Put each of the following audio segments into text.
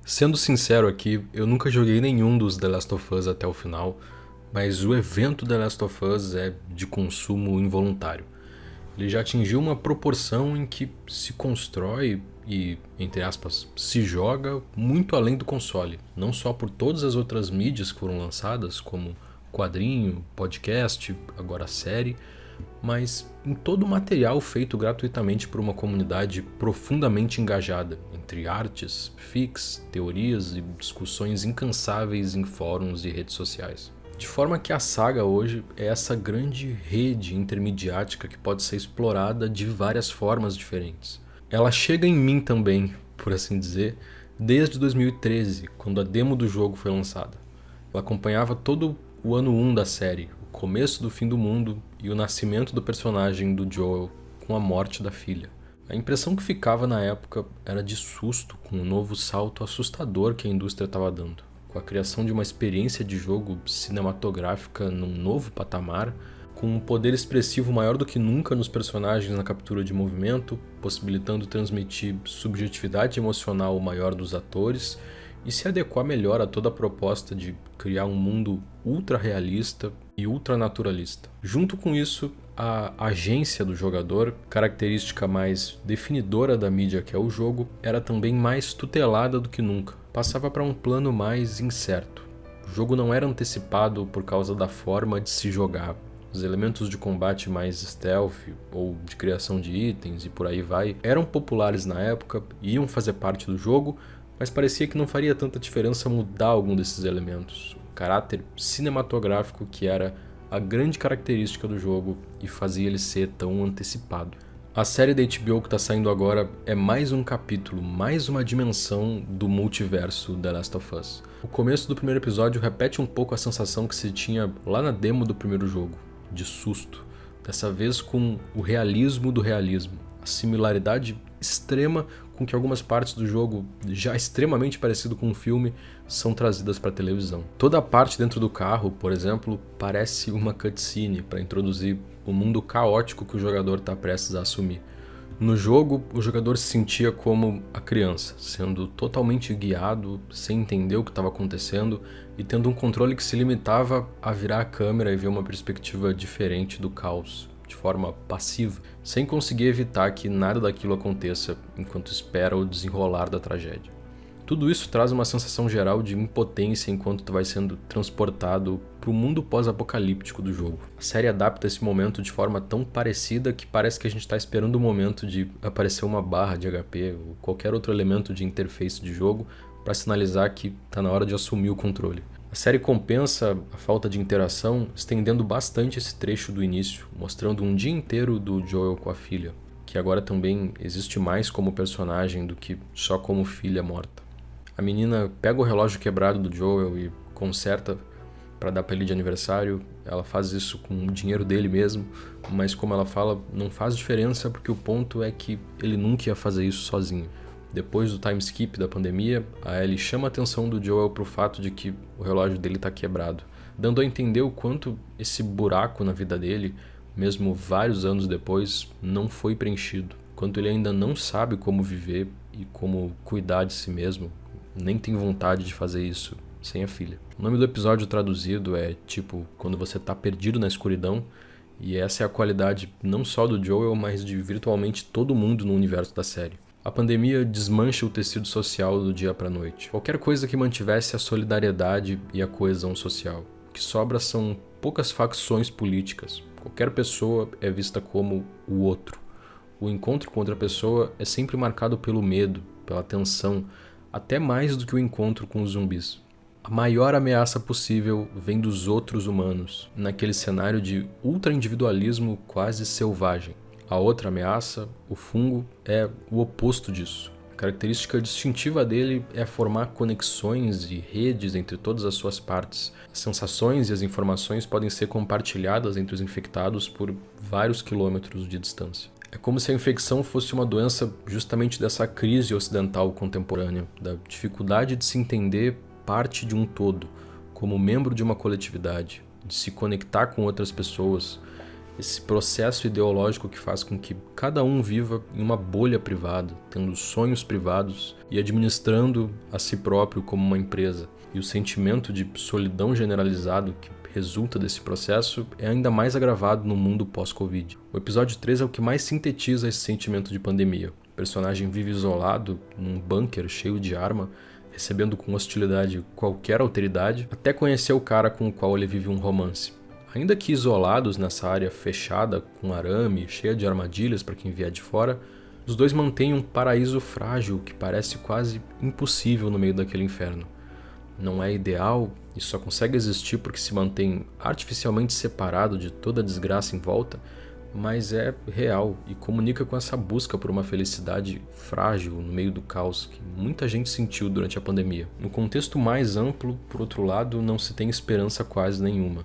Sendo sincero aqui, eu nunca joguei nenhum dos The Last of Us até o final, mas o evento The Last of Us é de consumo involuntário. Ele já atingiu uma proporção em que se constrói e, entre aspas, se joga muito além do console. Não só por todas as outras mídias que foram lançadas, como quadrinho, podcast, agora série, mas em todo o material feito gratuitamente por uma comunidade profundamente engajada, entre artes, fics, teorias e discussões incansáveis em fóruns e redes sociais. De forma que a saga hoje é essa grande rede intermediática que pode ser explorada de várias formas diferentes. Ela chega em mim também, por assim dizer, desde 2013, quando a demo do jogo foi lançada. Ela acompanhava todo o ano 1 da série, o começo do fim do mundo e o nascimento do personagem do Joel com a morte da filha. A impressão que ficava na época era de susto com o novo salto assustador que a indústria estava dando, com a criação de uma experiência de jogo cinematográfica num novo patamar, com um poder expressivo maior do que nunca nos personagens na captura de movimento, possibilitando transmitir subjetividade emocional maior dos atores e se adequar melhor a toda a proposta de criar um mundo ultra realista e ultra naturalista. Junto com isso, a agência do jogador, característica mais definidora da mídia que é o jogo, era também mais tutelada do que nunca. Passava para um plano mais incerto. O jogo não era antecipado por causa da forma de se jogar. Os elementos de combate mais stealth ou de criação de itens e por aí vai eram populares na época e iam fazer parte do jogo, mas parecia que não faria tanta diferença mudar algum desses elementos. O caráter cinematográfico que era a grande característica do jogo e fazia ele ser tão antecipado. A série da HBO que está saindo agora é mais um capítulo, mais uma dimensão do multiverso The Last of Us. O começo do primeiro episódio repete um pouco a sensação que se tinha lá na demo do primeiro jogo, de susto. Dessa vez com o realismo do realismo, a similaridade extrema com que algumas partes do jogo, já extremamente parecido com um filme, são trazidas para a televisão. Toda a parte dentro do carro, por exemplo, parece uma cutscene para introduzir o mundo caótico que o jogador está prestes a assumir. No jogo, o jogador se sentia como a criança, sendo totalmente guiado, sem entender o que estava acontecendo e tendo um controle que se limitava a virar a câmera e ver uma perspectiva diferente do caos, de forma passiva, sem conseguir evitar que nada daquilo aconteça enquanto espera o desenrolar da tragédia. Tudo isso traz uma sensação geral de impotência enquanto tu vai sendo transportado para o mundo pós-apocalíptico do jogo. A série adapta esse momento de forma tão parecida que parece que a gente está esperando o momento de aparecer uma barra de HP ou qualquer outro elemento de interface de jogo para sinalizar que está na hora de assumir o controle. A série compensa a falta de interação estendendo bastante esse trecho do início, mostrando um dia inteiro do Joel com a filha, que agora também existe mais como personagem do que só como filha morta. A menina pega o relógio quebrado do Joel e conserta para dar para ele de aniversário. Ela faz isso com o dinheiro dele mesmo, mas como ela fala, não faz diferença porque o ponto é que ele nunca ia fazer isso sozinho. Depois do time skip da pandemia, a Ellie chama a atenção do Joel para o fato de que o relógio dele está quebrado, dando a entender o quanto esse buraco na vida dele, mesmo vários anos depois, não foi preenchido. Quanto ele ainda não sabe como viver e como cuidar de si mesmo, nem tem vontade de fazer isso sem a filha. O nome do episódio traduzido é tipo quando você tá perdido na escuridão, e essa é a qualidade não só do Joel, mas de virtualmente todo mundo no universo da série. A pandemia desmancha o tecido social do dia para noite. Qualquer coisa que mantivesse a solidariedade e a coesão social. O que sobra são poucas facções políticas. Qualquer pessoa é vista como o outro. O encontro com outra pessoa é sempre marcado pelo medo, pela tensão, até mais do que o encontro com os zumbis. A maior ameaça possível vem dos outros humanos, naquele cenário de ultra-individualismo quase selvagem. A outra ameaça, o fungo, é o oposto disso. A característica distintiva dele é formar conexões e redes entre todas as suas partes. As sensações e as informações podem ser compartilhadas entre os infectados por vários quilômetros de distância. É como se a infecção fosse uma doença justamente dessa crise ocidental contemporânea, da dificuldade de se entender parte de um todo, como membro de uma coletividade, de se conectar com outras pessoas esse processo ideológico que faz com que cada um viva em uma bolha privada, tendo sonhos privados e administrando a si próprio como uma empresa. E o sentimento de solidão generalizado que resulta desse processo é ainda mais agravado no mundo pós-Covid. O episódio 3 é o que mais sintetiza esse sentimento de pandemia. O personagem vive isolado num bunker cheio de arma, recebendo com hostilidade qualquer alteridade, até conhecer o cara com o qual ele vive um romance. Ainda que isolados nessa área fechada, com arame, cheia de armadilhas para quem vier de fora, os dois mantêm um paraíso frágil que parece quase impossível no meio daquele inferno. Não é ideal e só consegue existir porque se mantém artificialmente separado de toda a desgraça em volta, mas é real e comunica com essa busca por uma felicidade frágil no meio do caos que muita gente sentiu durante a pandemia. No contexto mais amplo, por outro lado, não se tem esperança quase nenhuma.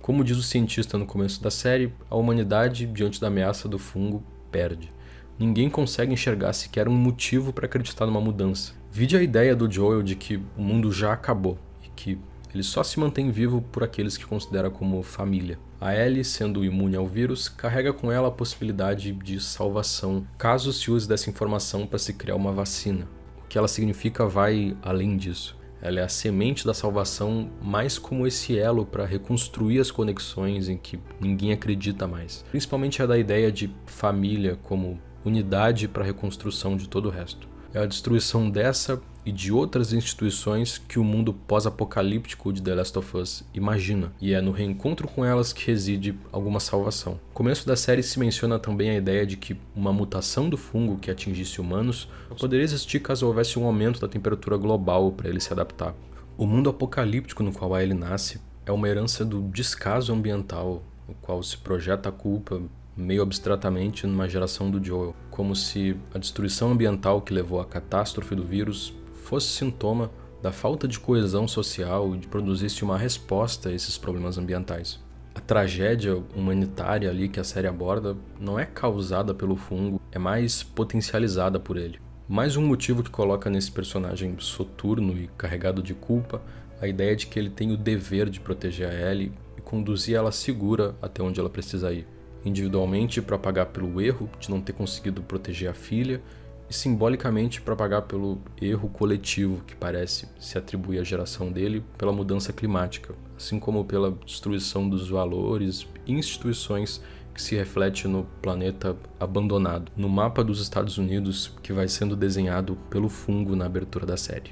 Como diz o cientista no começo da série, a humanidade, diante da ameaça do fungo, perde. Ninguém consegue enxergar sequer um motivo para acreditar numa mudança. Vide a ideia do Joel de que o mundo já acabou e que ele só se mantém vivo por aqueles que considera como família. A Ellie, sendo imune ao vírus, carrega com ela a possibilidade de salvação, caso se use dessa informação para se criar uma vacina. O que ela significa vai além disso. Ela é a semente da salvação, mais como esse elo para reconstruir as conexões em que ninguém acredita mais. Principalmente a da ideia de família como unidade para a reconstrução de todo o resto. É a destruição dessa e de outras instituições que o mundo pós-apocalíptico de The Last of Us imagina, e é no reencontro com elas que reside alguma salvação. No começo da série se menciona também a ideia de que uma mutação do fungo que atingisse humanos poderia existir caso houvesse um aumento da temperatura global para ele se adaptar. O mundo apocalíptico no qual a Ellie nasce é uma herança do descaso ambiental, no qual se projeta a culpa meio abstratamente numa geração do Joel, como se a destruição ambiental que levou à catástrofe do vírus fosse sintoma da falta de coesão social e de produzisse uma resposta a esses problemas ambientais. A tragédia humanitária ali que a série aborda não é causada pelo fungo, é mais potencializada por ele. Mais um motivo que coloca nesse personagem soturno e carregado de culpa a ideia de que ele tem o dever de proteger a Ellie e conduzir ela segura até onde ela precisa ir. Individualmente para pagar pelo erro de não ter conseguido proteger a filha e simbolicamente para pagar pelo erro coletivo que parece se atribuir à geração dele pela mudança climática, assim como pela destruição dos valores e instituições que se reflete no planeta abandonado, no mapa dos Estados Unidos que vai sendo desenhado pelo fungo na abertura da série.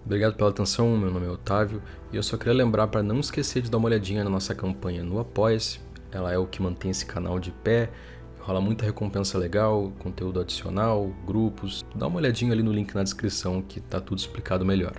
Obrigado pela atenção, meu nome é Otávio e eu só queria lembrar para não esquecer de dar uma olhadinha na nossa campanha no Apoia-se. Ela é o que mantém esse canal de pé, rola muita recompensa legal, conteúdo adicional, grupos. Dá uma olhadinha ali no link na descrição que tá tudo explicado melhor.